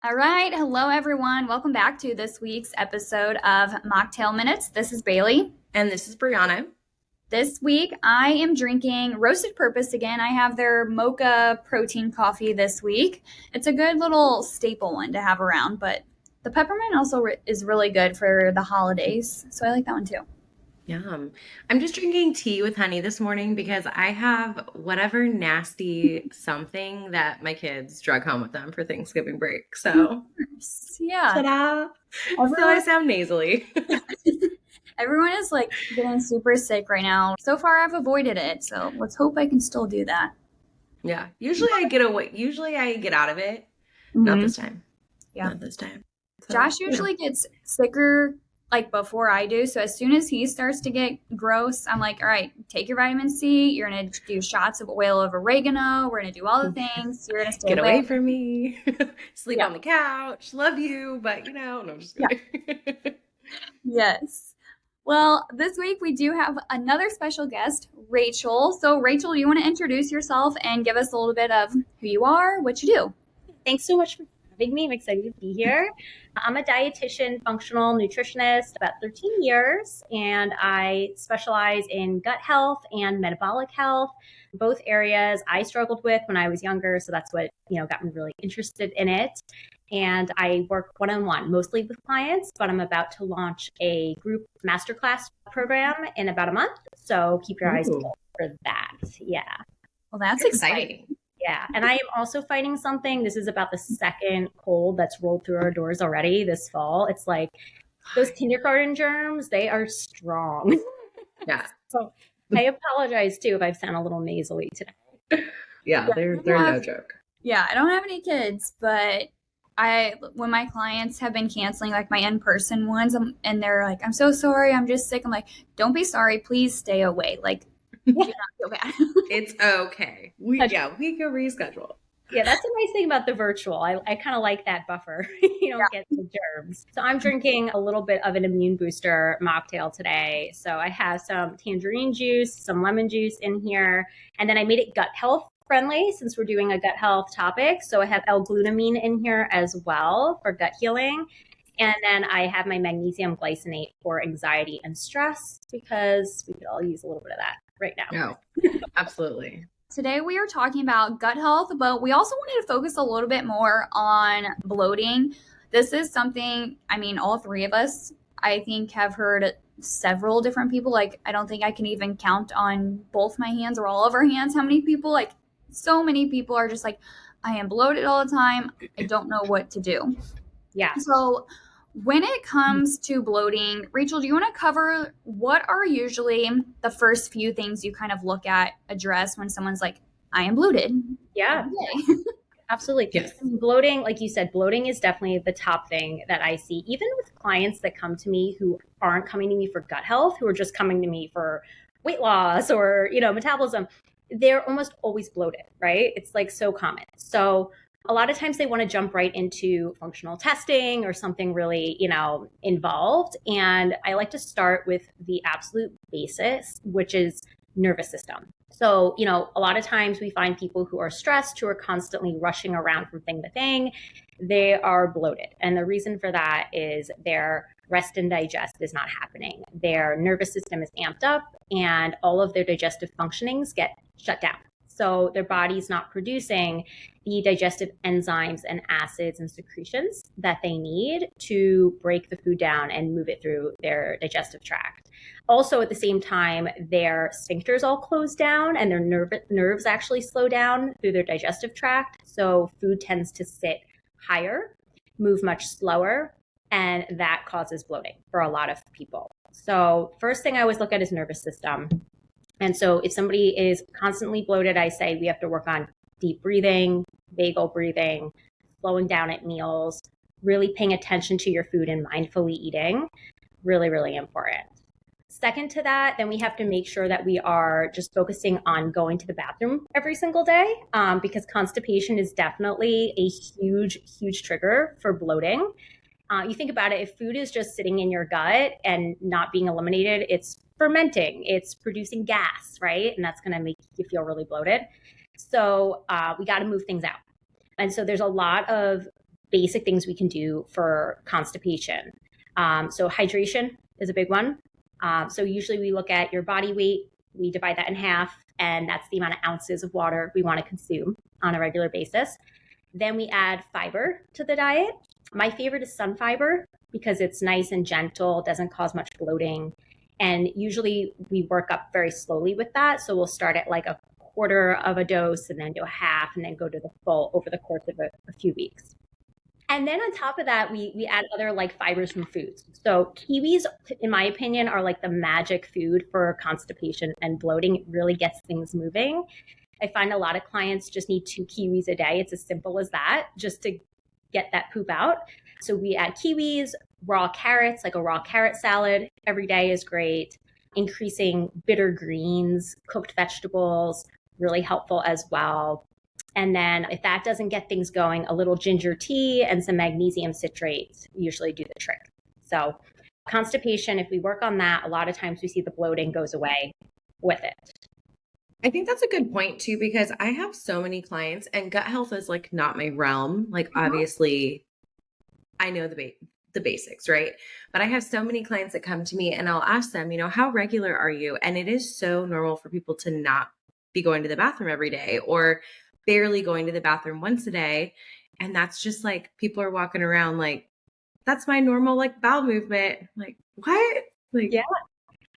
All right. Hello, everyone. Welcome back to this week's episode of Mocktail Minutes. This is Bailey. And this is Brianna. This week, I am drinking Roasted Purpose again. I have their mocha protein coffee this week. It's a good little staple one to have around, but the peppermint also is really good for the holidays. So I like that one too. Yum. I'm just drinking tea with honey this morning because I have whatever nasty something that my kids drug home with them for Thanksgiving break. So, Yeah. ta-da! So I sound nasally. Everyone is like getting super sick right now. So far, I've avoided it. So let's hope I can still do that. Yeah. Usually I get out of it. Not this time. Yeah. Not this time. So, Josh usually gets sicker like before I do. So as soon as he starts to get gross, I'm like, all right, take your vitamin C. You're going to do shots of oil of oregano. We're going to do all the things. You're going to stay Get away from me. Sleep on the couch. Love you. But, no, I'm just kidding. Yeah. Yes. Well, this week we do have another special guest, Rachel. So Rachel, you want to introduce yourself and give us a little bit of who you are, what you do? Thanks so much for having me. I'm excited to be here. I'm a dietitian, functional nutritionist, about 13 years, and I specialize in gut health and metabolic health, both areas I struggled with when I was younger. So that's what, got me really interested in it. And I work one-on-one, mostly with clients, but I'm about to launch a group masterclass program in about a month. So keep your eyes peeled for that. Yeah. Well, that's exciting. Yeah. And I am also fighting something. This is about the second cold that's rolled through our doors already this fall. It's like those kindergarten germs, they are strong. Yeah. So I apologize too if I sound a little nasally today. Yeah, they're no joke. Yeah, I don't have any kids, but when my clients have been canceling like my in-person ones and they're like, I'm so sorry, I'm just sick. I'm like, don't be sorry, please stay away. Like, do not feel bad. It's okay. We can reschedule. Yeah, that's a nice thing about the virtual. I kind of like that buffer. You don't get the germs. So I'm drinking a little bit of an immune booster mocktail today. So I have some tangerine juice, some lemon juice in here, and then I made it gut health friendly since we're doing a gut health topic. So I have L-glutamine in here as well for gut healing. And then I have my magnesium glycinate for anxiety and stress because we could all use a little bit of that right now. No, absolutely. Today we are talking about gut health, but we also wanted to focus a little bit more on bloating. This is something, all three of us, I think, have heard several different people. Like, I don't think I can even count on both my hands or all of our hands how many people, like, so many people are just like, I am bloated all the time. I don't know what to do. Yeah. So when it comes to bloating, Rachel, do you want to cover what are usually the first few things you kind of look at, address when someone's like, I am bloated? Yeah. Absolutely. Yes. Bloating, like you said, bloating is definitely the top thing that I see, even with clients that come to me who aren't coming to me for gut health, who are just coming to me for weight loss or, metabolism. They're almost always bloated, right? It's like so common. So a lot of times they want to jump right into functional testing or something really, involved. And I like to start with the absolute basis, which is nervous system. So, a lot of times we find people who are stressed, who are constantly rushing around from thing to thing, they are bloated. And the reason for that is their rest and digest is not happening. Their nervous system is amped up and all of their digestive functionings get shut down. So their body's not producing the digestive enzymes and acids and secretions that they need to break the food down and move it through their digestive tract. Also, at the same time, their sphincters all close down and their nerves actually slow down through their digestive tract. So food tends to sit higher, move much slower, and that causes bloating for a lot of people. So first thing I always look at is nervous system. And so if somebody is constantly bloated, I say we have to work on deep breathing, vagal breathing, slowing down at meals, really paying attention to your food and mindfully eating. Really, really important. Second to that, then we have to make sure that we are just focusing on going to the bathroom every single day because constipation is definitely a huge, huge trigger for bloating. You think about it, if food is just sitting in your gut and not being eliminated, it's fermenting, it's producing gas, right? And that's going to make you feel really bloated. So we got to move things out. And so there's a lot of basic things we can do for constipation. So hydration is a big one. So usually we look at your body weight, we divide that in half, and that's the amount of ounces of water we want to consume on a regular basis. Then we add fiber to the diet. My favorite is sun fiber because it's nice and gentle, doesn't cause much bloating. And usually we work up very slowly with that. So we'll start at like a quarter of a dose and then do a half and then go to the full over the course of a few weeks. And then on top of that, we add other like fibers from foods. So kiwis, in my opinion, are like the magic food for constipation and bloating. It really gets things moving. I find a lot of clients just need 2 kiwis a day. It's as simple as that, just to get that poop out. So we add kiwis, raw carrots, like a raw carrot salad every day is great. Increasing bitter greens, cooked vegetables, really helpful as well. And then if that doesn't get things going, a little ginger tea and some magnesium citrate usually do the trick. So constipation, if we work on that, a lot of times we see the bloating goes away with it. I think that's a good point too, because I have so many clients and gut health is like not my realm. Like obviously I know the basics, right? But I have so many clients that come to me and I'll ask them, how regular are you? And it is so normal for people to not be going to the bathroom every day or barely going to the bathroom once a day. And that's just like, people are walking around like, that's my normal like bowel movement. Like, what? Like, yeah.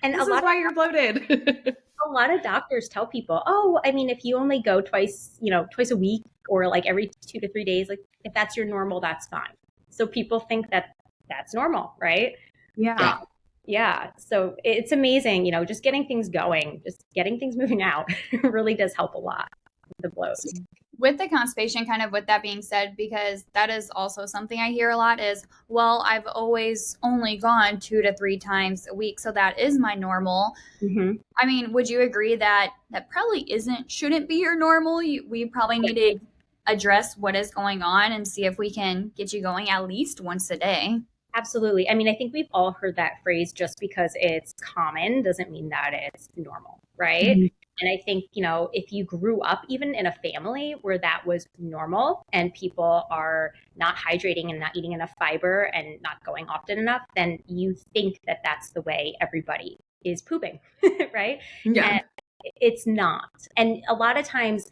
And this is why you're bloated. A lot of doctors tell people, oh, I mean, if you only go twice a week or like every 2 to 3 days, like if that's your normal, that's fine. So people think that that's normal, right? Yeah. Yeah. So it's amazing, just getting things going, just getting things moving out really does help a lot with the bloat. With the constipation, kind of with that being said, because that is also something I hear a lot is, well, I've always only gone 2 to 3 times a week, so that is my normal. Mm-hmm. I mean, would you agree that probably shouldn't be your normal? We probably need to address what is going on and see if we can get you going at least once a day. Absolutely. I mean, I think we've all heard that phrase, just because it's common doesn't mean that it's normal, right? Mm-hmm. And I think, if you grew up even in a family where that was normal and people are not hydrating and not eating enough fiber and not going often enough, then you think that that's the way everybody is pooping, right? Yeah. And it's not. And a lot of times,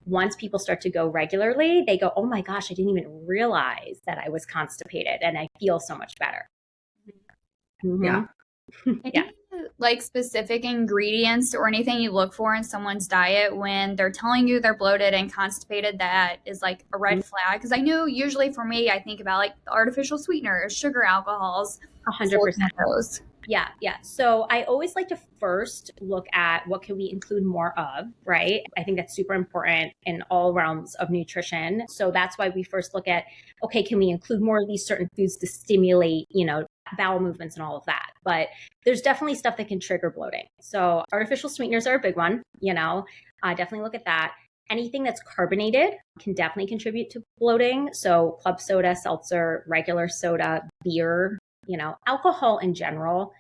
once people start to go regularly, they go, oh my gosh, I didn't even realize that I was constipated and I feel so much better. Mm-hmm. Yeah. Yeah. Like specific ingredients or anything you look for in someone's diet when they're telling you they're bloated and constipated that is like a red flag? Because I know usually for me, I think about like artificial sweeteners, sugar alcohols. 100%. Yeah. So I always like to first look at what can we include more of, right? I think that's super important in all realms of nutrition. So that's why we first look at, okay, can we include more of these certain foods to stimulate, bowel movements and all of that? But there's definitely stuff that can trigger bloating. So artificial sweeteners are a big one, definitely look at that. Anything that's carbonated can definitely contribute to bloating. So club soda, seltzer, regular soda, beer, alcohol in general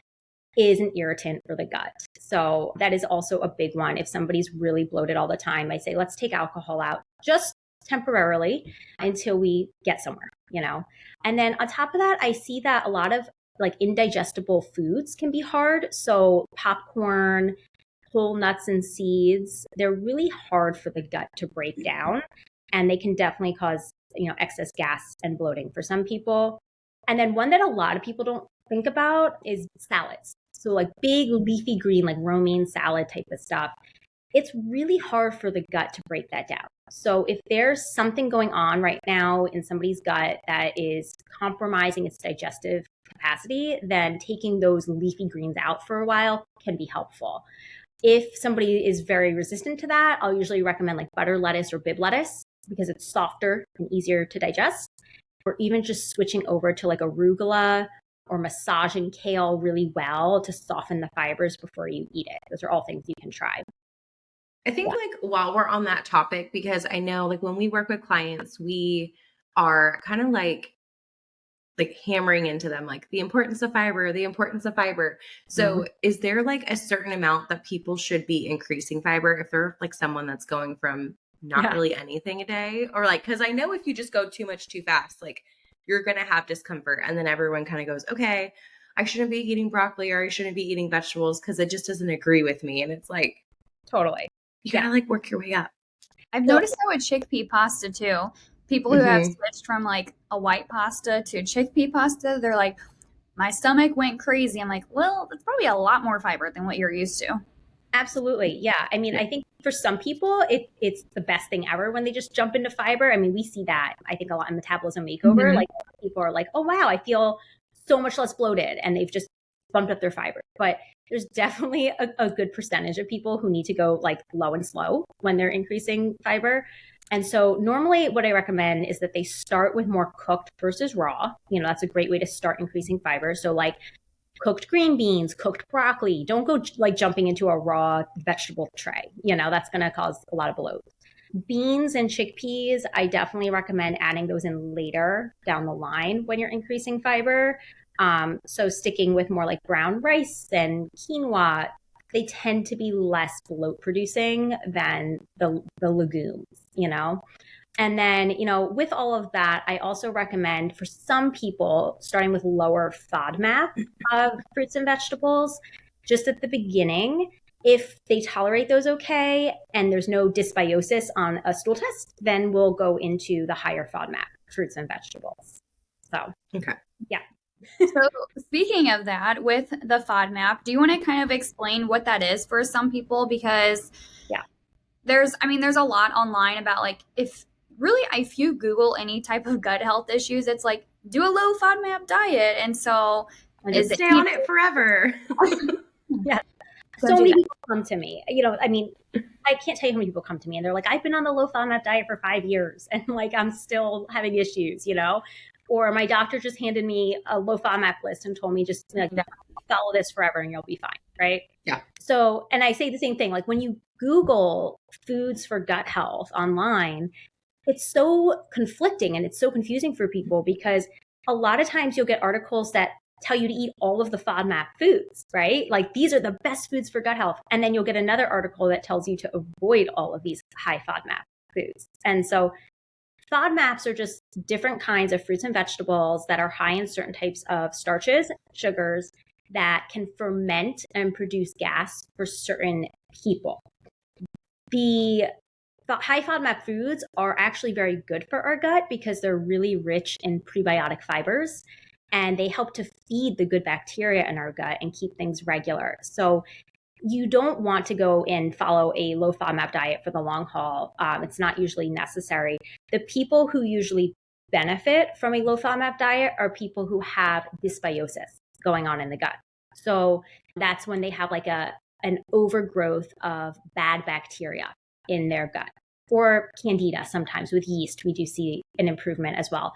is an irritant for the gut. So that is also a big one. If somebody's really bloated all the time, I say, let's take alcohol out just temporarily until we get somewhere, And then on top of that, I see that a lot of like indigestible foods can be hard. So popcorn, whole nuts and seeds, they're really hard for the gut to break down. And they can definitely cause, excess gas and bloating for some people. And then one that a lot of people don't think about is salads. So like big leafy green, like romaine salad type of stuff. It's really hard for the gut to break that down. So if there's something going on right now in somebody's gut that is compromising its digestive capacity, then taking those leafy greens out for a while can be helpful. If somebody is very resistant to that, I'll usually recommend like butter lettuce or Bib lettuce because it's softer and easier to digest. Or even just switching over to like arugula or massaging kale really well to soften the fibers before you eat it. Those are all things you can try. I think like while we're on that topic, because I know like when we work with clients, we are kind of like hammering into them, like the importance of fiber. So is there like a certain amount that people should be increasing fiber if they're like someone that's going from not really anything a day, or like, because I know if you just go too much too fast, like you're going to have discomfort. And then everyone kind of goes, okay, I shouldn't be eating broccoli or I shouldn't be eating vegetables because it just doesn't agree with me. And it's like, Totally. you gotta like work your way up. I've noticed that with chickpea pasta too. People who have switched from like a white pasta to chickpea pasta, they're like, my stomach went crazy. I'm like, well, it's probably a lot more fiber than what you're used to. Absolutely. Yeah. I mean, I think for some people, it's the best thing ever when they just jump into fiber. I mean, we see that, I think, a lot in Metabolism Makeover. Like, people are like, oh, wow, I feel so much less bloated, and they've just bumped up their fiber. But there's definitely a good percentage of people who need to go like low and slow when they're increasing fiber. And so normally what I recommend is that they start with more cooked versus raw. You know, that's a great way to start increasing fiber. So like cooked green beans, cooked broccoli. Don't go like jumping into a raw vegetable tray. You know, that's going to cause a lot of bloat. Beans and chickpeas, I definitely recommend adding those in later down the line when you're increasing fiber. So sticking with more like brown rice and quinoa, they tend to be less bloat producing than the legumes, you know? And then, you know, with all of that, I also recommend for some people starting with lower FODMAP of fruits and vegetables just at the beginning. If they tolerate those okay and there's no dysbiosis on a stool test, then we'll go into the higher FODMAP fruits and vegetables. So, okay. Yeah. So speaking of that, with the FODMAP, do you want to kind of explain what that is for some people? Because there's a lot online about like, if you Google any type of gut health issues, it's like, do a low FODMAP diet. And so just stay on it forever. Yeah. So many people come to me, you know, I mean, I can't tell you how many people come to me and they're like, I've been on the low FODMAP diet for 5 years and like, I'm still having issues, you know, or my doctor just handed me a low FODMAP list and told me just like, follow this forever and you'll be fine. Right. Yeah. So, and I say the same thing, like when you Google foods for gut health online, it's so conflicting and it's so confusing for people because a lot of times you'll get articles that tell you to eat all of the FODMAP foods, right? Like these are the best foods for gut health. And then you'll get another article that tells you to avoid all of these high FODMAP foods. And so FODMAPs are just different kinds of fruits and vegetables that are high in certain types of starches, sugars that can ferment and produce gas for certain people. The high FODMAP foods are actually very good for our gut because they're really rich in prebiotic fibers and they help to feed the good bacteria in our gut and keep things regular. So you don't want to go and follow a low FODMAP diet for the long haul. It's not usually necessary. The people who usually benefit from a low FODMAP diet are people who have dysbiosis going on in the gut. So that's when they have like an overgrowth of bad bacteria in their gut, or candida. Sometimes with yeast, we do see an improvement as well.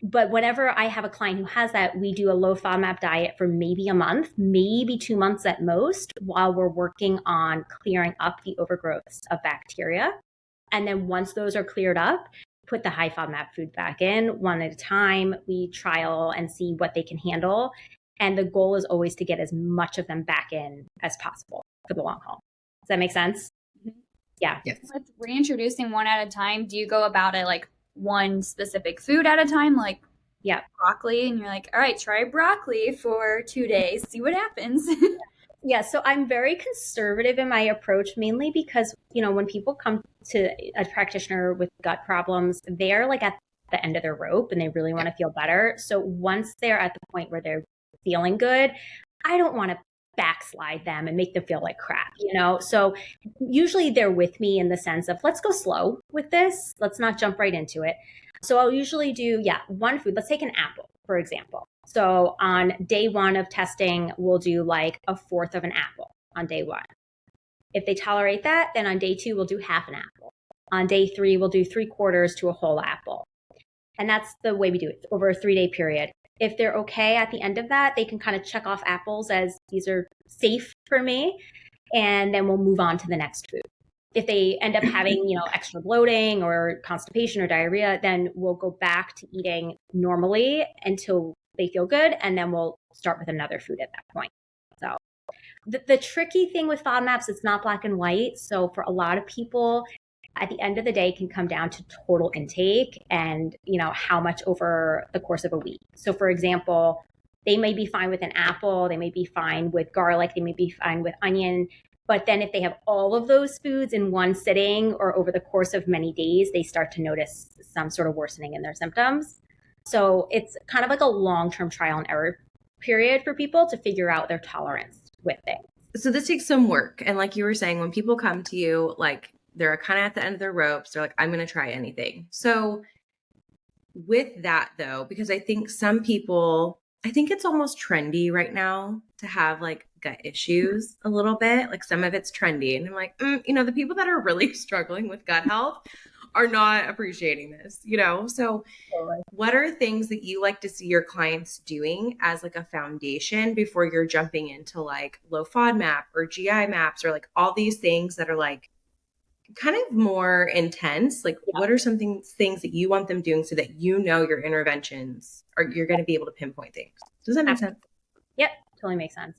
But whenever I have a client who has that, we do a low FODMAP diet for maybe a month, maybe 2 months at most, while we're working on clearing up the overgrowths of bacteria. And then once those are cleared up, put the high FODMAP food back in one at a time. We trial and see what they can handle. And the goal is always to get as much of them back in as possible for the long haul. Does that make sense? Yeah. Yes. With reintroducing one at a time, do you go about it like one specific food at a time, like broccoli, and you're like, all right, try broccoli for 2 days, see what happens? Yeah, so I'm very conservative in my approach, mainly because, you know, when people come to a practitioner with gut problems, they're like at the end of their rope and they really want to feel better. So once they're at the point where they're feeling good, I don't want to backslide them and make them feel like crap, you know? So usually they're with me in the sense of, let's go slow with this. Let's not jump right into it. So I'll usually do, one food. Let's take an apple, for example. So on day 1 of testing, we'll do like a fourth of an apple on day 1. If they tolerate that, then on day 2, we'll do half an apple. On day 3, we'll do 3/4 to a whole apple. And that's the way we do it over a 3-day period. If they're okay at the end of that, they can kind of check off apples as these are safe for me. And then we'll move on to the next food. If they end up having, you know, extra bloating or constipation or diarrhea, then we'll go back to eating normally until they feel good. And then we'll start with another food at that point. So the tricky thing with FODMAPs, it's not black and white. So for a lot of people, at the end of the day can come down to total intake and, how much over the course of a week. So for example, they may be fine with an apple, they may be fine with garlic, they may be fine with onion. But then if they have all of those foods in one sitting or over the course of many days, they start to notice some sort of worsening in their symptoms. So it's kind of like a long-term trial and error period for people to figure out their tolerance with things. So this takes some work. And like you were saying, when people come to you, like they're kind of at the end of their ropes, they're like, I'm going to try anything. So with that though, because I think some people, I think it's almost trendy right now to have like gut issues a little bit. Like some of it's trendy. And I'm like, the people that are really struggling with gut health are not appreciating this, So what are things that you like to see your clients doing as like a foundation before you're jumping into like low FODMAP or GI maps or like all these things that are like kind of more intense? Like what are some things that you want them doing so that your interventions are, you're going to be able to pinpoint things? Does that make sense? Yep, totally makes sense.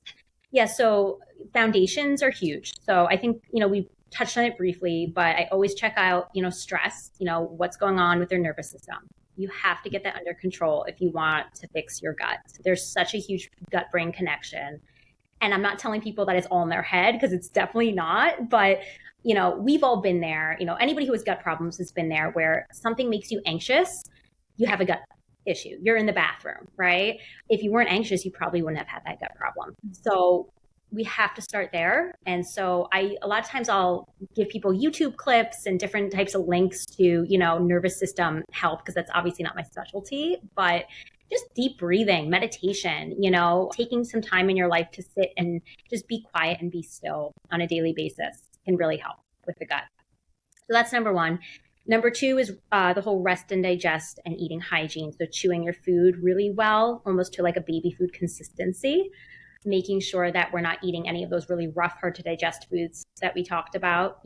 Yeah, so foundations are huge. So I think, we've touched on it briefly, but I always check out, stress, what's going on with their nervous system. You have to get that under control if you want to fix your gut. There's such a huge gut-brain connection. And I'm not telling people that it's all in their head because it's definitely not. But, we've all been there. Anybody who has gut problems has been there where something makes you anxious, you have a gut issue. You're in the bathroom, right? If you weren't anxious, you probably wouldn't have had that gut problem. So we have to start there. And so a lot of times I'll give people YouTube clips and different types of links to, nervous system help, because that's obviously not my specialty, but just deep breathing, meditation, taking some time in your life to sit and just be quiet and be still on a daily basis can really help with the gut. So that's number one. Number two is the whole rest and digest and eating hygiene. So chewing your food really well, almost to like a baby food consistency, making sure that we're not eating any of those really rough, hard to digest foods that we talked about,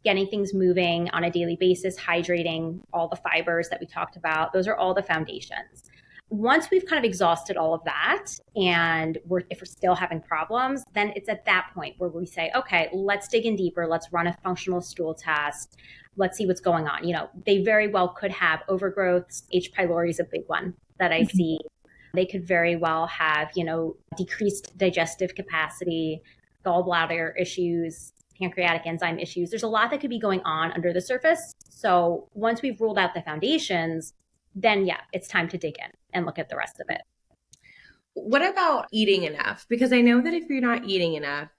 getting things moving on a daily basis, hydrating, all the fibers that we talked about. Those are all the foundations. Once we've kind of exhausted all of that and if we're still having problems, then it's at that point where we say, okay, let's dig in deeper. Let's run a functional stool test. Let's see what's going on. They very well could have overgrowths. H. pylori is a big one that I see. They could very well have, decreased digestive capacity, gallbladder issues, pancreatic enzyme issues. There's a lot that could be going on under the surface. So once we've ruled out the foundations, then it's time to dig in and look at the rest of it. What about eating enough? Because I know that if you're not eating enough,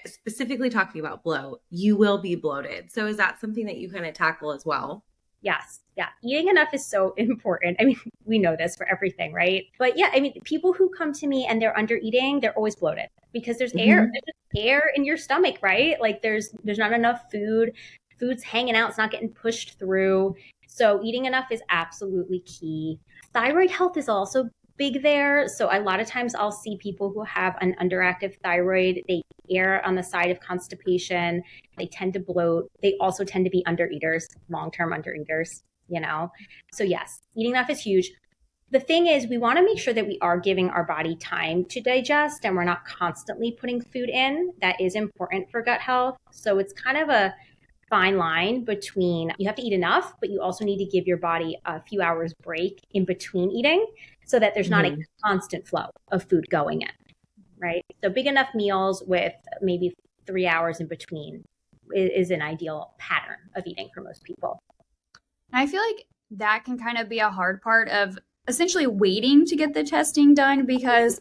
specifically talking about bloat, you will be bloated. So is that something that you kind of tackle as well? Yes. Yeah. Eating enough is so important. I mean, we know this for everything, right? But people who come to me and they're under eating, they're always bloated because there's air in your stomach, right? Like there's not enough food. Food's hanging out. It's not getting pushed through. So eating enough is absolutely key. Thyroid health is also big there. So a lot of times I'll see people who have an underactive thyroid. They err on the side of constipation. They tend to bloat. They also tend to be undereaters, long-term undereaters, So yes, eating enough is huge. The thing is, we want to make sure that we are giving our body time to digest and we're not constantly putting food in. That is important for gut health. So it's kind of a fine line between you have to eat enough, but you also need to give your body a few hours break in between eating so that there's not a constant flow of food going in, right? So big enough meals with maybe 3 hours in between is an ideal pattern of eating for most people. And I feel like that can kind of be a hard part of essentially waiting to get the testing done because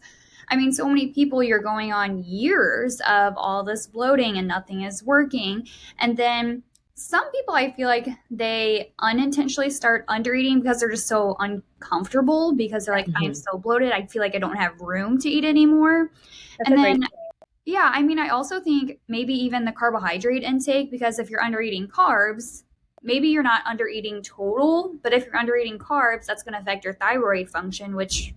so many people, you're going on years of all this bloating and nothing is working. And then some people, I feel like they unintentionally start undereating because they're just so uncomfortable because they're like, I'm so bloated. I feel like I don't have room to eat anymore. I also think maybe even the carbohydrate intake, because if you're undereating carbs, maybe you're not undereating total, but if you're undereating carbs, that's going to affect your thyroid function, which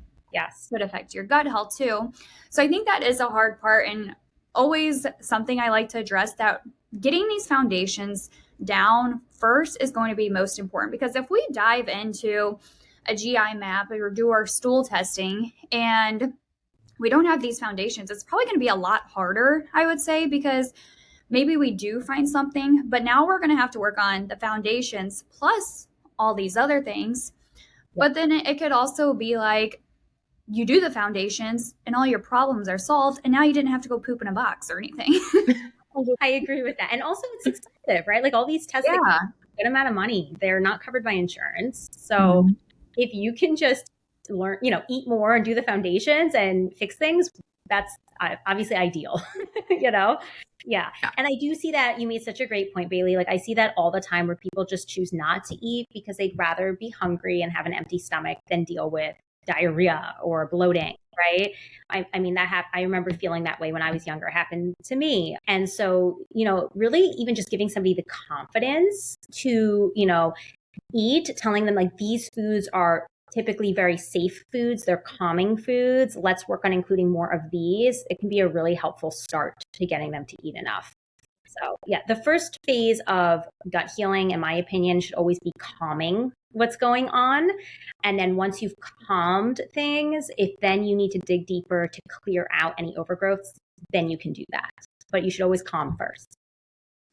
could affect your gut health too. So I think that is a hard part and always something I like to address, that getting these foundations down first is going to be most important, because if we dive into a GI map or do our stool testing and we don't have these foundations, it's probably going to be a lot harder, I would say, because maybe we do find something, but now we're going to have to work on the foundations plus all these other things. But then it could also be like you do the foundations and all your problems are solved, and now you didn't have to go poop in a box or anything. I agree with that. And also it's expensive, right? Like all these tests, Yeah. a good amount of money. They're not covered by insurance. So if you can just learn, eat more and do the foundations and fix things, that's obviously ideal, Yeah. And I do see that you made such a great point, Bailey. Like I see that all the time where people just choose not to eat because they'd rather be hungry and have an empty stomach than deal with diarrhea or bloating, right? I mean, I remember feeling that way when I was younger. It happened to me. And so, really even just giving somebody the confidence to, eat, telling them like these foods are typically very safe foods. They're calming foods. Let's work on including more of these. It can be a really helpful start to getting them to eat enough. So yeah, the first phase of gut healing, in my opinion, should always be calming what's going on. And then once you've calmed things, if then you need to dig deeper to clear out any overgrowths, then you can do that. But you should always calm first.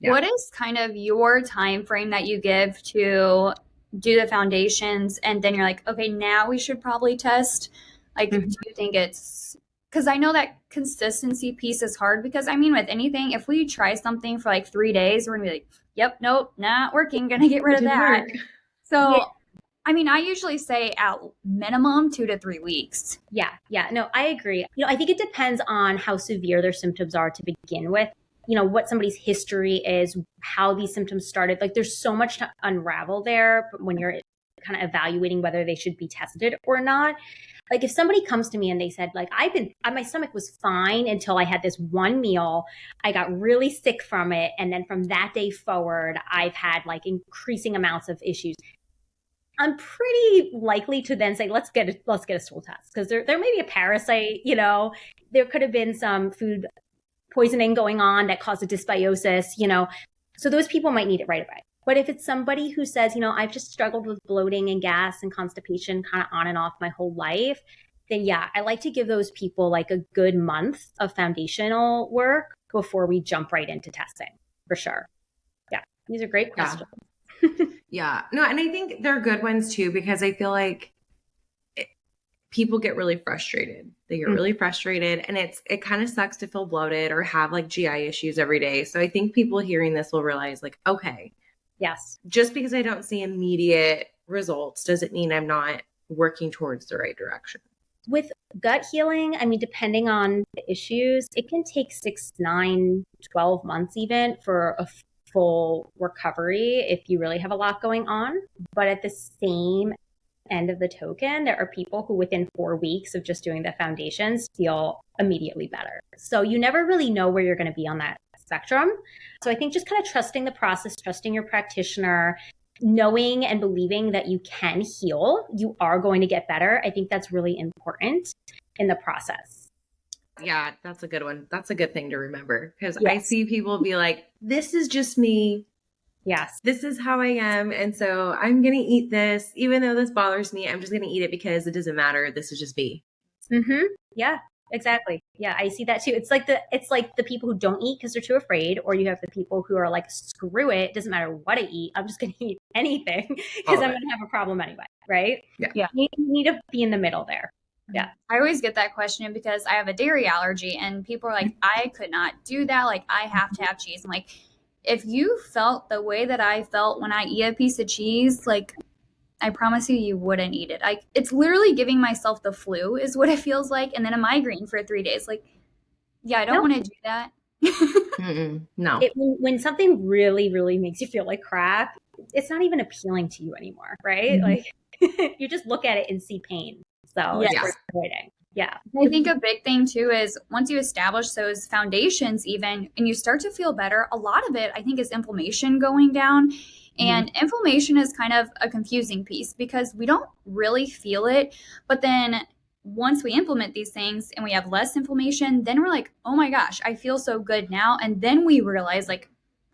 Yeah. What is kind of your time frame that you give to do the foundations, and then you're like, okay, now we should probably test? Like, do you think it's, because I know that consistency piece is hard, because I mean, with anything, if we try something for like 3 days, we're gonna be like, yep, nope, not working, gonna get rid of that. So I mean, I usually say at minimum 2 to 3 weeks. Yeah. No, I agree. I think it depends on how severe their symptoms are to begin with. What somebody's history is, how these symptoms started. Like there's so much to unravel there when you're kind of evaluating whether they should be tested or not. Like if somebody comes to me and they said like, my stomach was fine until I had this one meal, I got really sick from it. And then from that day forward, I've had like increasing amounts of issues. I'm pretty likely to then say, let's get a stool test, because there may be a parasite, there could have been some food poisoning going on that caused a dysbiosis, so those people might need it right away. But if it's somebody who says, I've just struggled with bloating and gas and constipation kind of on and off my whole life, then yeah, I like to give those people like a good month of foundational work before we jump right into testing, for sure. Yeah, these are great questions. Yeah. No, and I think they're good ones too, because I feel like people get really frustrated. They get really frustrated, and it kind of sucks to feel bloated or have like GI issues every day. So I think people hearing this will realize like, okay, yes, just because I don't see immediate results doesn't mean I'm not working towards the right direction. With gut healing, I mean, depending on the issues, it can take 6, 9, 12 months even for a full recovery if you really have a lot going on. But at the same end of the token, there are people who within 4 weeks of just doing the foundations feel immediately better. So you never really know where you're going to be on that spectrum. So I think just kind of trusting the process, trusting your practitioner, knowing and believing that you can heal, you are going to get better. I think that's really important in the process. Yeah, that's a good one. That's a good thing to remember, because I see people be like, this is just me. Yes. This is how I am. And so I'm going to eat this. Even though this bothers me, I'm just going to eat it because it doesn't matter. This is just me. Yeah, exactly. Yeah, I see that too. It's like the people who don't eat because they're too afraid, or you have the people who are like, screw it. It doesn't matter what I eat. I'm just going to eat anything because I'm going to have a problem anyway. Right? Yeah. You need to be in the middle there. Yeah. I always get that question because I have a dairy allergy, and people are like, I could not do that. Like, I have to have cheese. I'm like, if you felt the way that I felt when I eat a piece of cheese, like, I promise you wouldn't eat it. It's literally giving myself the flu is what it feels like. And then a migraine for 3 days. Like, yeah, I don't want to do that. No. When something really, really makes you feel like crap, it's not even appealing to you anymore, right? Like, you just look at it and see pain. So it's worth avoiding. Yeah. I think a big thing too is once you establish those foundations even, and you start to feel better, a lot of it I think is inflammation going down. And inflammation is kind of a confusing piece because we don't really feel it. But then once we implement these things and we have less inflammation, then we're like, oh my gosh, I feel so good now. And then we realize like,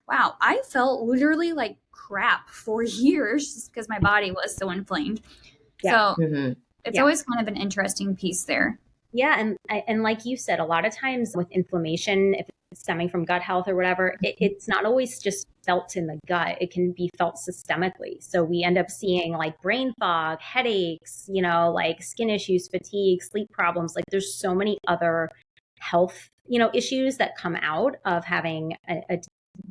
wow, I felt literally like crap for years just because my body was so inflamed. Yeah. So it's always kind of an interesting piece there. Yeah. And like you said, a lot of times with inflammation, if stemming from gut health or whatever, it's not always just felt in the gut. It can be felt systemically. So we end up seeing like brain fog, headaches, like skin issues, fatigue, sleep problems. Like there's so many other health, issues that come out of having a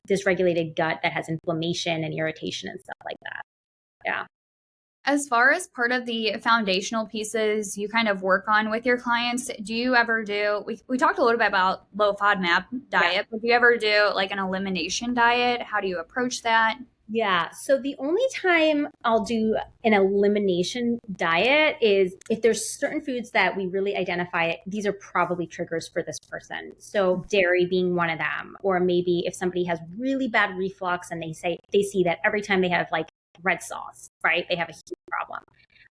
dysregulated gut that has inflammation and irritation and stuff like that. Yeah. As far as part of the foundational pieces you kind of work on with your clients, do you ever do, we talked a little bit about low FODMAP diet, but do you ever do like an elimination diet? How do you approach that? Yeah. So the only time I'll do an elimination diet is if there's certain foods that we really identify, these are probably triggers for this person. So dairy being one of them, or maybe if somebody has really bad reflux and they see that every time they have like red sauce, right? They have a huge problem,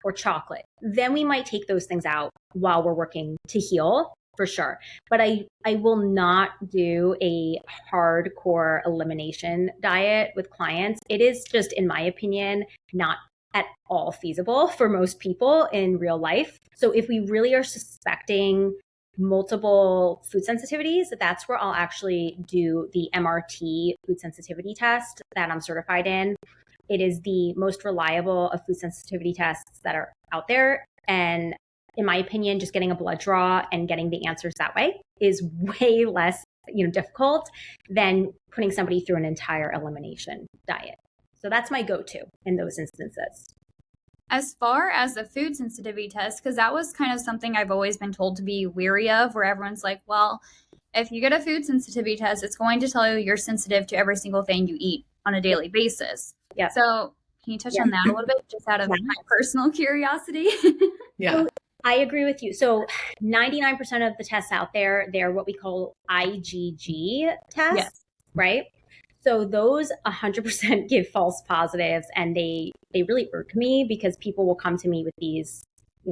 or chocolate. Then we might take those things out while we're working to heal, for sure. But I will not do a hardcore elimination diet with clients. It is just, in my opinion, not at all feasible for most people in real life. So if we really are suspecting multiple food sensitivities, that's where I'll actually do the MRT food sensitivity test that I'm certified in. It is the most reliable of food sensitivity tests that are out there. And in my opinion, just getting a blood draw and getting the answers that way is way less, difficult than putting somebody through an entire elimination diet. So that's my go-to in those instances. As far as the food sensitivity test, because that was kind of something I've always been told to be weary of, where everyone's like, well, if you get a food sensitivity test, it's going to tell you you're sensitive to every single thing you eat on a daily basis. Yeah. So can you touch on that a little bit, just out of my personal curiosity? Yeah. So I agree with you. So 99% of the tests out there, they're what we call IgG tests, right? So those 100% give false positives, and they really irk me because people will come to me with these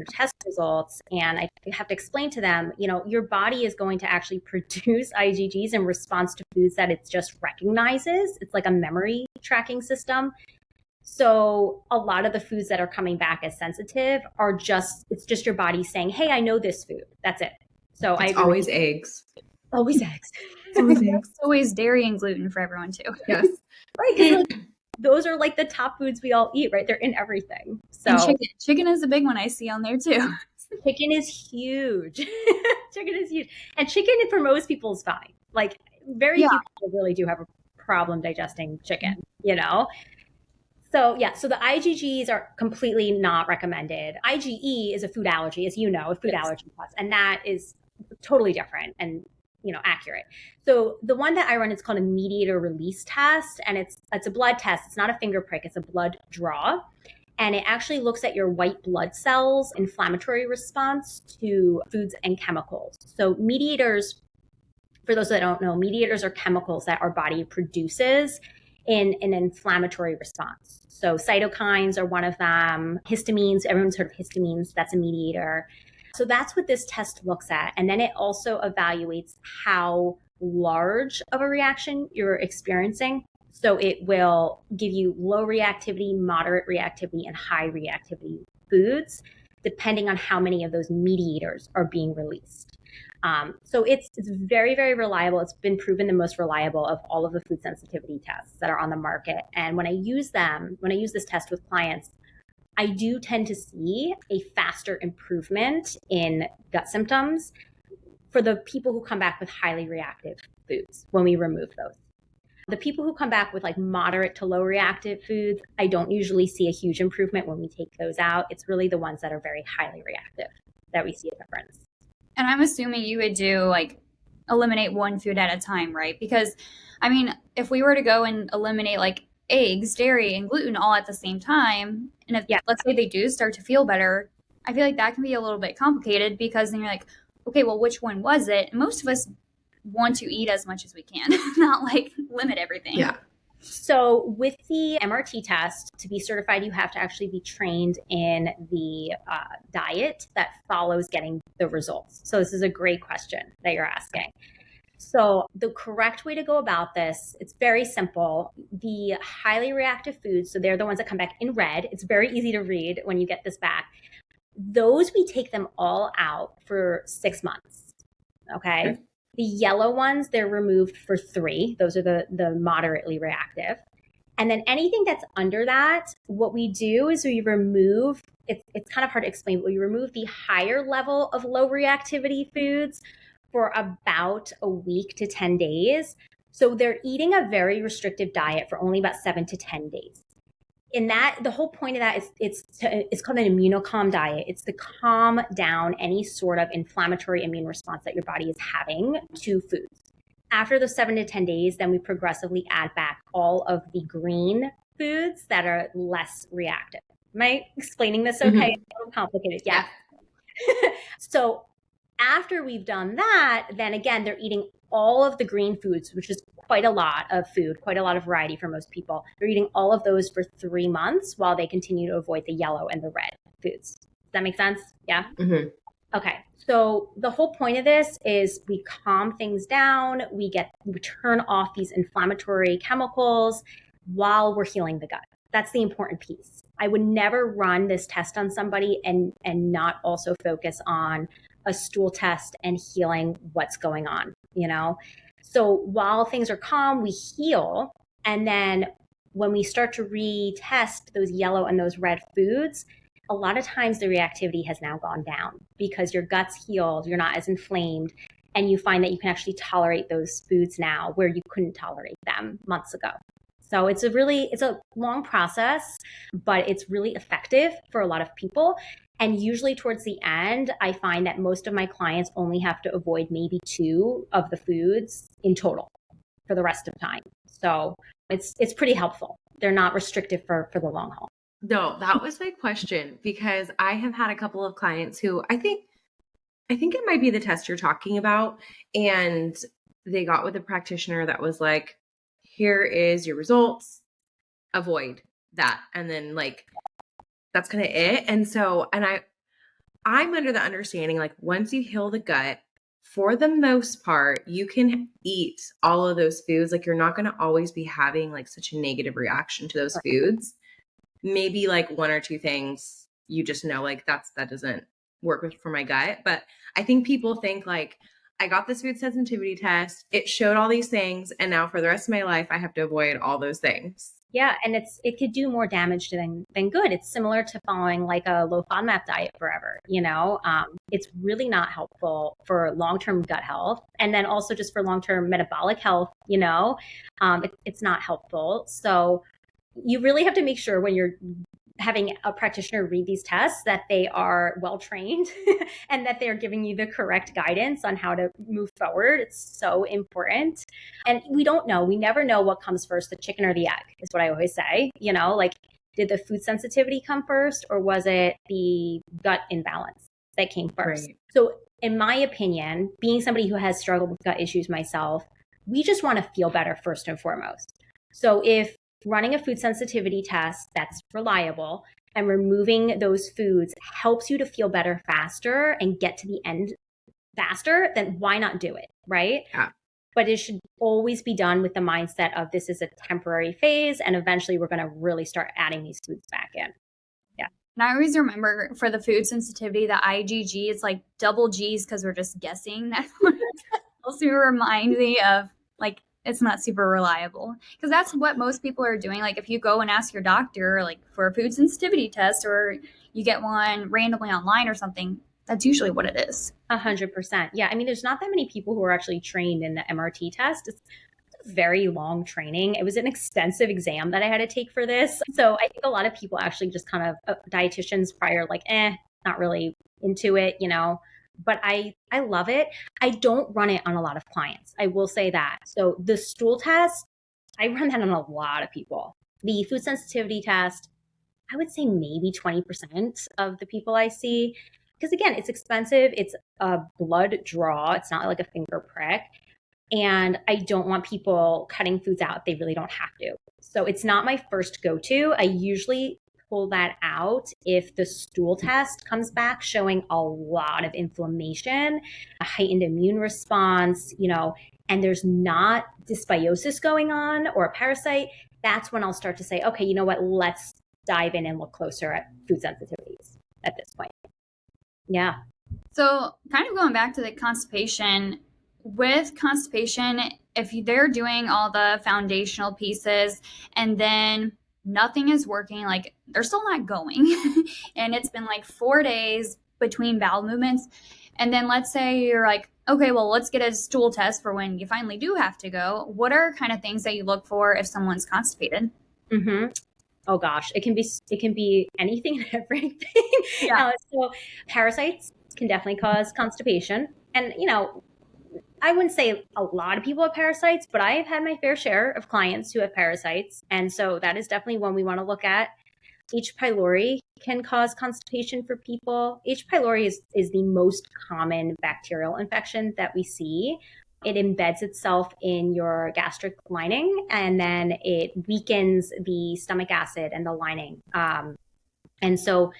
test results, and I have to explain to them, your body is going to actually produce IgGs in response to foods that it just recognizes. It's like a memory tracking system. So a lot of the foods that are coming back as sensitive it's just your body saying, hey, I know this food. That's it. So it's always eggs. Always eggs. It's always dairy and gluten for everyone too. Yes. Right. Because those are like the top foods we all eat, right? They're in everything. So and chicken is a big one I see on there too. Chicken is huge. Chicken is huge. And chicken for most people is fine. Like very few people really do have a problem digesting chicken, So so the IgGs are completely not recommended. IgE is a food allergy, as you know, a food allergy test, and that is totally different and accurate. So the one that I run is called a mediator release test, and it's a blood test. It's not a finger prick, it's a blood draw. And it actually looks at your white blood cells' inflammatory response to foods and chemicals. So mediators, for those that don't know, mediators are chemicals that our body produces in an inflammatory response. So cytokines are one of them, histamines, everyone's heard of histamines, that's a mediator. So that's what this test looks at. And then it also evaluates how large of a reaction you're experiencing. So it will give you low reactivity, moderate reactivity, and high reactivity foods, depending on how many of those mediators are being released. So it's very, very reliable. It's been proven the most reliable of all of the food sensitivity tests that are on the market. And when I use this test with clients, I do tend to see a faster improvement in gut symptoms for the people who come back with highly reactive foods when we remove those. The people who come back with like moderate to low reactive foods, I don't usually see a huge improvement when we take those out. It's really the ones that are very highly reactive that we see a difference. And I'm assuming you would do like eliminate one food at a time, right? Because I mean, if we were to go and eliminate like eggs, dairy, and gluten all at the same time, and if let's say they do start to feel better, I feel like that can be a little bit complicated, because then you're like, okay, well, which one was it? And most of us want to eat as much as we can, not like limit everything. Yeah. So with the MRT test, to be certified, you have to actually be trained in the diet that follows getting the results. So this is a great question that you're asking. So the correct way to go about this, it's very simple. The highly reactive foods, so they're the ones that come back in red. It's very easy to read when you get this back. Those, we take them all out for 6 months. Okay. The yellow ones, they're removed for 3. Those are the moderately reactive. And then anything that's under that, what we do is we remove, it's kind of hard to explain, but we remove the higher level of low reactivity foods for about a week to 10 days. So they're eating a very restrictive diet for only about 7 to 10 days. In that, the whole point of that is it's called an immunocalm diet. It's to calm down any sort of inflammatory immune response that your body is having to foods. After those 7 to 10 days, then we progressively add back all of the green foods that are less reactive. Am I explaining this okay? Mm-hmm. It's a little complicated. Yeah. So after we've done that, then again, they're eating all of the green foods, which is quite a lot of food, quite a lot of variety for most people. They're eating all of those for 3 months while they continue to avoid the yellow and the red foods. Does that make sense? Yeah? Mm-hmm. Okay. So the whole point of this is we calm things down. We turn off these inflammatory chemicals while we're healing the gut. That's the important piece. I would never run this test on somebody and not also focus on a stool test and healing what's going on, you know? So while things are calm, we heal. And then when we start to retest those yellow and those red foods, a lot of times the reactivity has now gone down because your gut's healed, you're not as inflamed, and you find that you can actually tolerate those foods now where you couldn't tolerate them months ago. So it's a long process, but it's really effective for a lot of people. And usually towards the end, I find that most of my clients only have to avoid maybe 2 of the foods in total for the rest of time. So it's pretty helpful. They're not restrictive for the long haul. No, that was my question, because I have had a couple of clients who I think it might be the test you're talking about, and they got with a practitioner that was like, here is your results, avoid that. And then like, that's kind of it. And so, and I'm under the understanding, like once you heal the gut, for the most part, you can eat all of those foods. Like you're not going to always be having like such a negative reaction to those foods. Maybe like 1 or 2 things you just know, like that doesn't work for my gut. But I think people think like, I got this food sensitivity test, it showed all these things, and now for the rest of my life, I have to avoid all those things. Yeah, and it could do more damage than good. It's similar to following like a low FODMAP diet forever, you know? It's really not helpful for long-term gut health. And then also just for long-term metabolic health, you know, it's not helpful. So you really have to make sure when you're having a practitioner read these tests that they are well trained and that they're giving you the correct guidance on how to move forward. It's so important. And we never know what comes first, the chicken or the egg, is what I always say. You know, like, did the food sensitivity come first, or was it the gut imbalance that came first? Right. So in my opinion, being somebody who has struggled with gut issues myself, we just want to feel better first and foremost. So if running a food sensitivity test that's reliable and removing those foods helps you to feel better faster and get to the end faster, then why not do it, right? Yeah. But it should always be done with the mindset of this is a temporary phase, and eventually we're going to really start adding these foods back in. Yeah. And I always remember for the food sensitivity, the IgG, it's like double G's because we're just guessing. That also reminds me of like, it's not super reliable, because that's what most people are doing. Like if you go and ask your doctor like for a food sensitivity test, or you get one randomly online or something, that's usually what it is. 100%. Yeah. I mean, there's not that many people who are actually trained in the MRT test. It's a very long training. It was an extensive exam that I had to take for this. So I think a lot of people actually just kind of dietitians prior, like, not really into it, you know. But I love it. I don't run it on a lot of clients. I will say that. So the stool test, I run that on a lot of people. The food sensitivity test, I would say maybe 20% of the people I see. Because again, it's expensive. It's a blood draw. It's not like a finger prick. And I don't want people cutting foods out if they really don't have to. So it's not my first go-to. I usually pull that out if the stool test comes back showing a lot of inflammation, a heightened immune response, you know, and there's not dysbiosis going on or a parasite. That's when I'll start to say, okay, you know what, let's dive in and look closer at food sensitivities at this point. Yeah. So kind of going back to the constipation, with constipation, if they're doing all the foundational pieces and then nothing is working, like they're still not going, and it's been like 4 days between bowel movements, and then let's say you're like, okay, well, let's get a stool test for when you finally do have to go. What are kind of things that you look for if someone's constipated? Mm-hmm. Oh gosh, it can be anything and everything. Yeah. So parasites can definitely cause constipation, and I wouldn't say a lot of people have parasites, but I have had my fair share of clients who have parasites, and so that is definitely one we want to look at. H. pylori can cause constipation for people. H. pylori is the most common bacterial infection that we see. It embeds itself in your gastric lining, and then it weakens the stomach acid and the lining. And so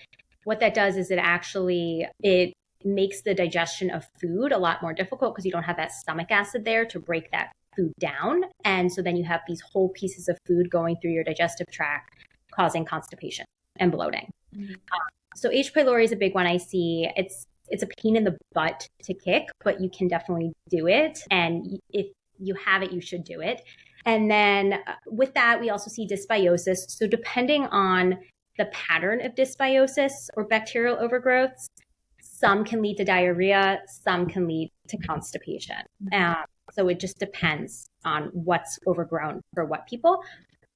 what that does is it makes the digestion of food a lot more difficult because you don't have that stomach acid there to break that food down. And so then you have these whole pieces of food going through your digestive tract, causing constipation and bloating. Mm-hmm. So H. pylori is a big one I see. It's a pain in the butt to kick, but you can definitely do it. And if you have it, you should do it. And then with that, we also see dysbiosis. So depending on the pattern of dysbiosis or bacterial overgrowths, some can lead to diarrhea, some can lead to constipation. So it just depends on what's overgrown for what people.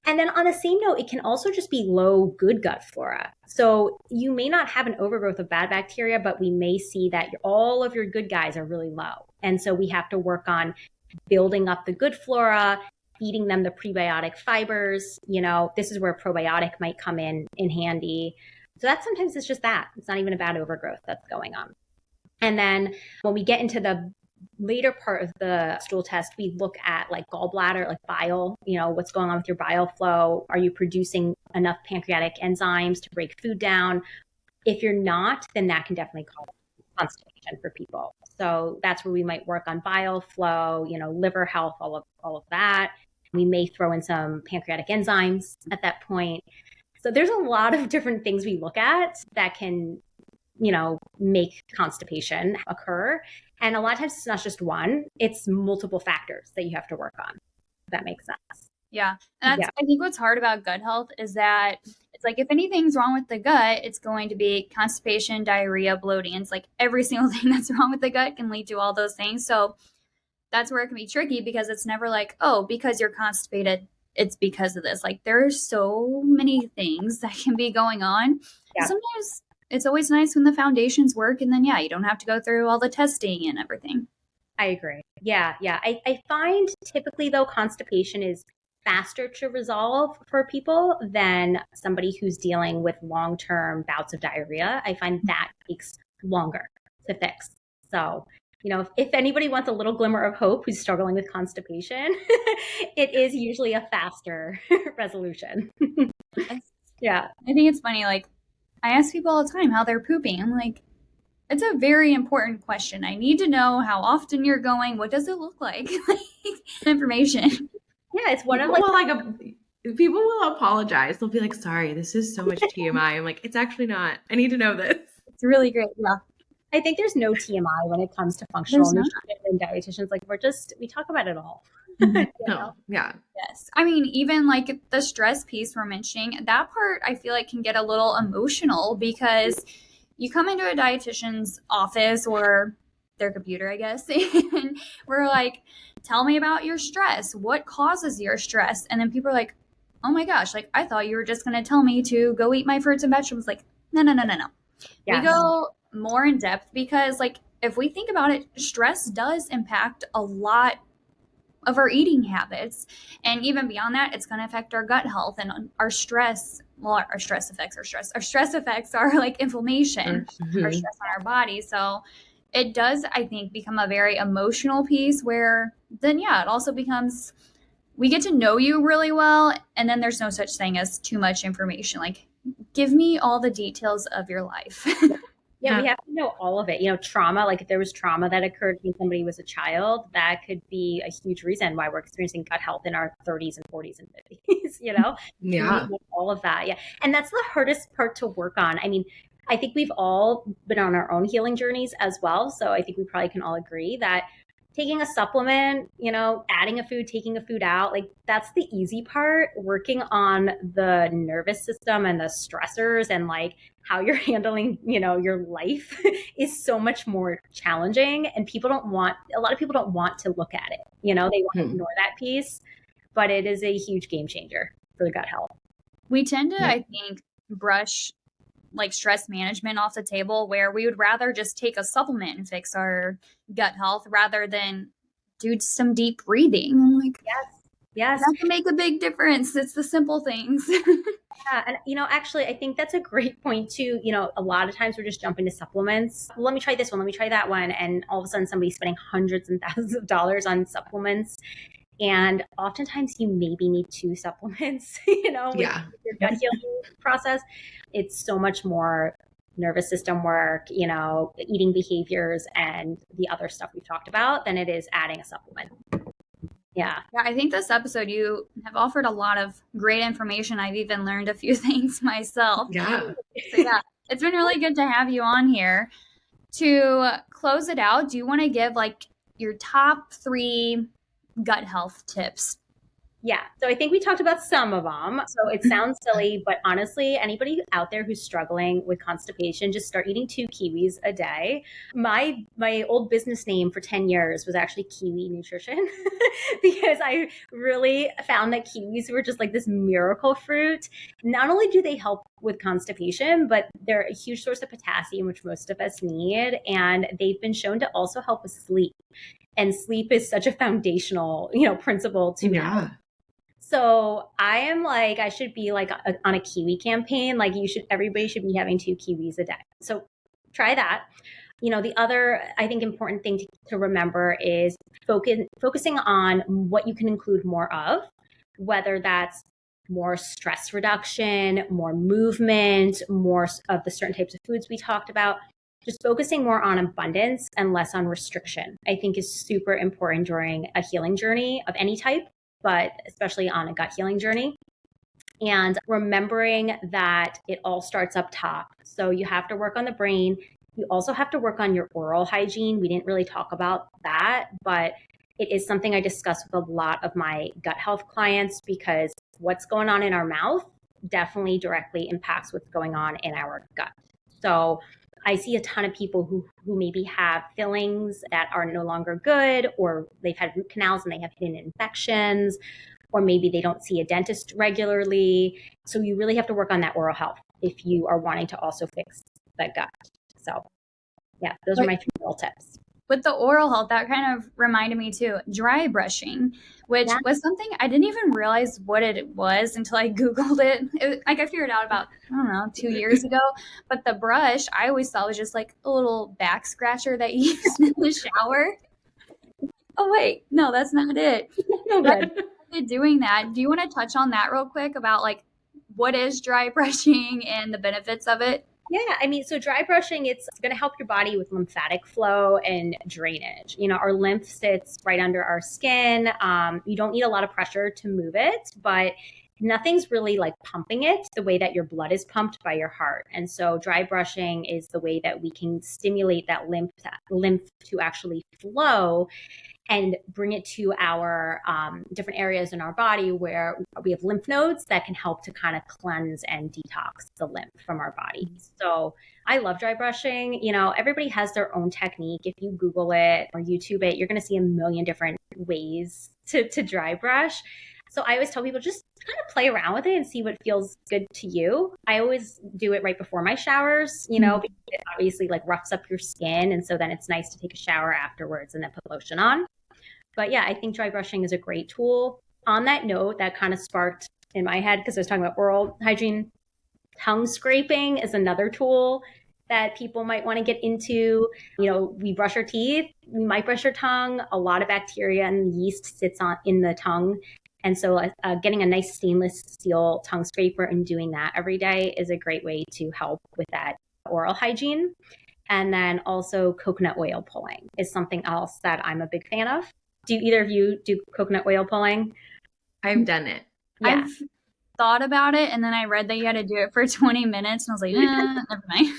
And then on the same note, it can also just be low good gut flora. So you may not have an overgrowth of bad bacteria, but we may see that all of your good guys are really low. And so we have to work on building up the good flora, feeding them the prebiotic fibers. This is where probiotic might come in handy. So that sometimes it's just that. It's not even a bad overgrowth that's going on. And then when we get into the later part of the stool test, we look at like gallbladder, like bile, what's going on with your bile flow. Are you producing enough pancreatic enzymes to break food down? If you're not, then that can definitely cause constipation for people. So that's where we might work on bile flow, liver health, all of that. We may throw in some pancreatic enzymes at that point. So there's a lot of different things we look at that can, make constipation occur. And a lot of times it's not just one, it's multiple factors that you have to work on. If that makes sense. Yeah. And I think what's hard about gut health is that it's like, if anything's wrong with the gut, it's going to be constipation, diarrhea, bloating. And it's like every single thing that's wrong with the gut can lead to all those things. So that's where it can be tricky, because it's never like, oh, because you're constipated, it's because of this. Like, there's so many things that can be going on. Yeah. Sometimes it's always nice when the foundations work, and then, you don't have to go through all the testing and everything. I agree. Yeah. I find typically, though, constipation is faster to resolve for people than somebody who's dealing with long-term bouts of diarrhea. I find that takes longer to fix. So, if anybody wants a little glimmer of hope who's struggling with constipation, it is usually a faster resolution. Yeah. I think it's funny. Like, I ask people all the time how they're pooping. I'm like, it's a very important question. I need to know how often you're going. What does it look like? Information. Yeah, it's one of people will apologize. They'll be like, sorry, this is so much TMI. I'm like, it's actually not. I need to know this. It's really great. Yeah. I think there's no TMI when it comes to functional nutrition and dietitians. Like, we talk about it all. No. Yeah. Yes. I mean, even like the stress piece we're mentioning, that part I feel like can get a little emotional, because you come into a dietitian's office or their computer, I guess, and we're like, tell me about your stress. What causes your stress? And then people are like, oh my gosh, like, I thought you were just going to tell me to go eat my fruits and vegetables. Like, no. Yes. We go more in depth, because like, if we think about it, stress does impact a lot of our eating habits. And even beyond that, it's going to affect our gut health and our stress. Well, our stress effects are like inflammation, our stress on our body. So it does, I think, become a very emotional piece, where then, it also becomes, we get to know you really well. And then there's no such thing as too much information. Like, give me all the details of your life. Yeah, we have to know all of it. Trauma, like if there was trauma that occurred when somebody was a child, that could be a huge reason why we're experiencing gut health in our 30s and 40s and 50s, Yeah. All of that. Yeah. And that's the hardest part to work on. I mean, I think we've all been on our own healing journeys as well. So I think we probably can all agree that taking a supplement, adding a food, taking a food out, like that's the easy part. Working on the nervous system and the stressors and like how you're handling, your life is so much more challenging. And a lot of people don't want to look at it. They want to ignore that piece, but it is a huge game changer for the gut health. We tend to, I think, brush like stress management off the table, where we would rather just take a supplement and fix our gut health rather than do some deep breathing. I'm like, yes, that can make a big difference. It's the simple things. Yeah. And, actually, I think that's a great point too. A lot of times we're just jumping to supplements. Well, let me try this one. Let me try that one. And all of a sudden somebody's spending hundreds and thousands of dollars on supplements. And oftentimes you maybe need 2 supplements, with your gut healing process. It's so much more nervous system work, eating behaviors and the other stuff we've talked about than it is adding a supplement. Yeah, I think this episode, you have offered a lot of great information. I've even learned a few things myself. Yeah. So it's been really good to have you on here. To close it out, do you want to give like your top 3 gut health tips? Yeah. So I think we talked about some of them. So it sounds silly, but honestly, anybody out there who's struggling with constipation, just start eating 2 kiwis a day. My old business name for 10 years was actually Kiwi Nutrition because I really found that kiwis were just like this miracle fruit. Not only do they help with constipation, but they're a huge source of potassium, which most of us need. And they've been shown to also help with sleep. And sleep is such a foundational, principle to health. So I am like, I should be like on a kiwi campaign. Like everybody should be having 2 kiwis a day. So try that. The other, I think, important thing to remember is focusing on what you can include more of, whether that's more stress reduction, more movement, more of the certain types of foods we talked about. Just focusing more on abundance and less on restriction, I think, is super important during a healing journey of any type, but especially on a gut healing journey. And remembering that it all starts up top. So you have to work on the brain. You also have to work on your oral hygiene. We didn't really talk about that, but it is something I discuss with a lot of my gut health clients, because what's going on in our mouth definitely directly impacts what's going on in our gut. So I see a ton of people who maybe have fillings that are no longer good, or they've had root canals and they have hidden infections, or maybe they don't see a dentist regularly. So you really have to work on that oral health if you are wanting to also fix the gut. So yeah, those are my 3 little tips. With the oral health, that kind of reminded me too, dry brushing, which was something I didn't even realize what it was until I Googled it. I figured out about, 2 years ago. But the brush, I always thought was just like a little back scratcher that you use in the shower. Oh, wait, no, that's not it. Doing that. Do you want to touch on that real quick about like what is dry brushing and the benefits of it? Yeah, so dry brushing, it's going to help your body with lymphatic flow and drainage. Our lymph sits right under our skin. You don't need a lot of pressure to move it, but nothing's really like pumping it the way that your blood is pumped by your heart. And so dry brushing is the way that we can stimulate that lymph to actually flow and bring it to our different areas in our body where we have lymph nodes that can help to kind of cleanse and detox the lymph from our body. So I love dry brushing. Everybody has their own technique. If you Google it or YouTube it, you're going to see a million different ways to dry brush. So I always tell people, just kind of play around with it and see what feels good to you. I always do it right before my showers, because it obviously like roughs up your skin. And so then it's nice to take a shower afterwards and then put lotion on. But yeah, I think dry brushing is a great tool. On that note, that kind of sparked in my head, because I was talking about oral hygiene, tongue scraping is another tool that people might want to get into. We brush our teeth, we might brush our tongue. A lot of bacteria and yeast sits in the tongue. And so getting a nice stainless steel tongue scraper and doing that every day is a great way to help with that oral hygiene. And then also coconut oil pulling is something else that I'm a big fan of. Do either of you do coconut oil pulling? I've done it. Yeah. I've thought about it, and then I read that you had to do it for 20 minutes, and I was like, never mind.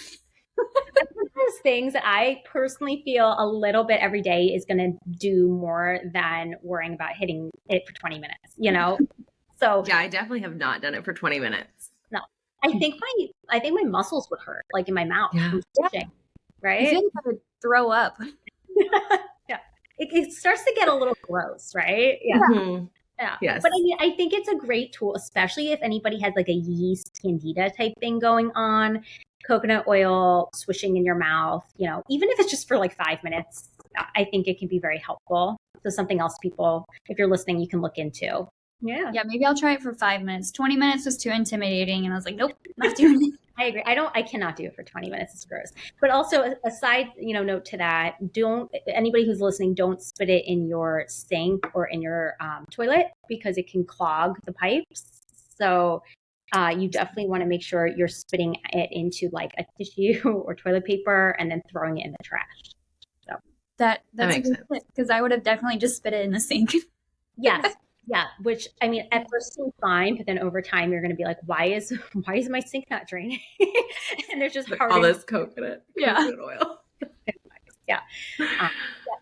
those things that I personally feel a little bit every day is going to do more than worrying about hitting it for 20 minutes, you know? So yeah, I definitely have not done it for 20 minutes. no, I think my muscles would hurt, like in my mouth from stitching, right? I feel like I would throw up. Yeah. It starts to get a little gross, right? Yeah. Mm-hmm. Yeah. Yes. But I mean, I think it's a great tool, especially if anybody has like a yeast candida type thing going on. Coconut oil swishing in your mouth, you know, even if it's just for like 5 minutes, I think it can be very helpful. So something else people, if you're listening, you can look into. Yeah. Yeah, maybe I'll try it for 5 minutes. 20 minutes was too intimidating, and I was like, nope, not doing it. I agree. I cannot do it for 20 minutes. It's gross. But also aside, you know, note to that, anybody who's listening, don't spit it in your sink or in your toilet because it can clog the pipes. So you definitely want to make sure you're spitting it into like a tissue or toilet paper and then throwing it in the trash. So That's makes sense. because I would have definitely just spit it in the sink. Yes. Yeah, which I mean, at first seems fine, but then over time you're going to be like, why is my sink not draining? And there's just all this coconut oil. Yeah.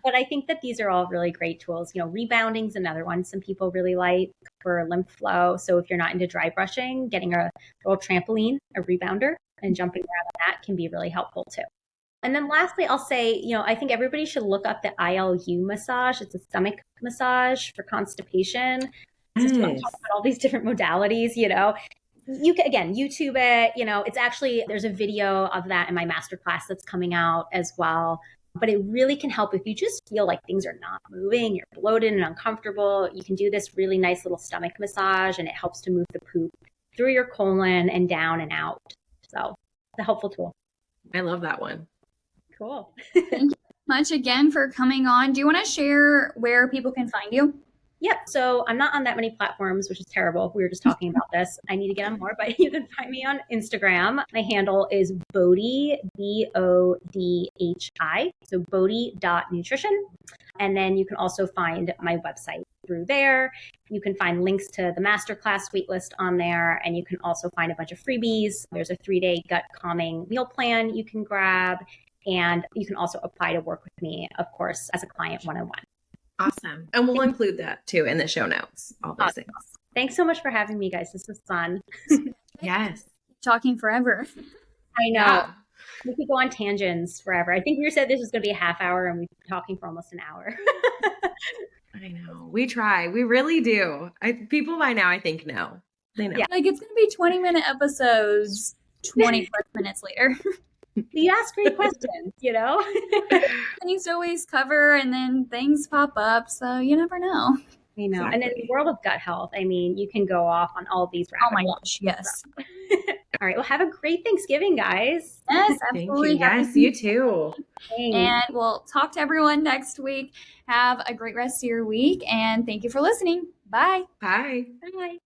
But I think that these are all really great tools. You know, rebounding is another one some people really like for lymph flow. So if you're not into dry brushing, getting a little trampoline, a rebounder, and jumping around on that can be really helpful too. And then lastly, I'll say, you know, I think everybody should look up the ILU massage. It's a stomach massage for constipation. So talk about all these different modalities, you know. You can, again, YouTube it, you know, it's actually, there's a video of that in my masterclass that's coming out as well. But it really can help if you just feel like things are not moving, you're bloated and uncomfortable. You can do this really nice little stomach massage and it helps to move the poop through your colon and down and out. So it's a helpful tool. I love that one. Cool. Thank you much again for coming on. Do you want to share where people can find you? Yep. So I'm not on that many platforms, which is terrible. We were just talking about this. I need to get on more, but you can find me on Instagram. My handle is Bodhi, BODHI. So Bodhi.nutrition. And then you can also find my website through there. You can find links to the masterclass waitlist on there. And you can also find a bunch of freebies. There's a 3-day gut calming meal plan you can grab. And you can also apply to work with me, of course, as a client one-on-one. Awesome. And we'll include that too in the show notes, all those things. Thanks so much for having me, guys. This was fun. Yes. Talking forever. I know. Yeah. We could go on tangents forever. I think you said this was going to be a half hour and we've been talking for almost an hour. I know. We try. We really do. People by now, I think, know. They know. Yeah. Like it's going to be 20-minute episodes 20 plus minutes later. You ask great questions, you know? Things always cover and then things pop up. So you never know. I know. Exactly. And in the world of gut health, I mean, you can go off on all these rabbit Oh my holes. gosh. Yes. All right. Well, have a great Thanksgiving, guys. Yes, Thank absolutely. you. Yes, you too. Thanks. And we'll talk to everyone next week. Have a great rest of your week. And thank you for listening. Bye. Bye. Bye.